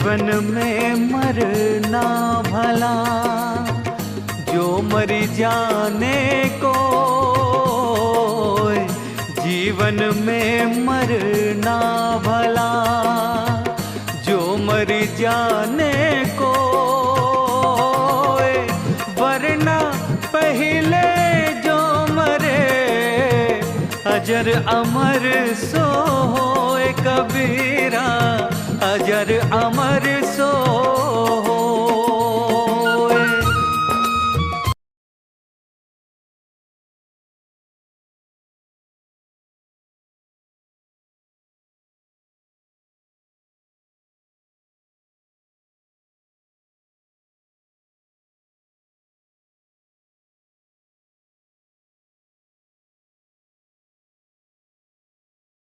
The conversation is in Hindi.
जीवन में मरना भला, जो मरी जाने को। जीवन में मरना भला, जो मरी जाने को। वरना पहले जो मरे, अजर अमर सो होए कबीरा, अजर अमर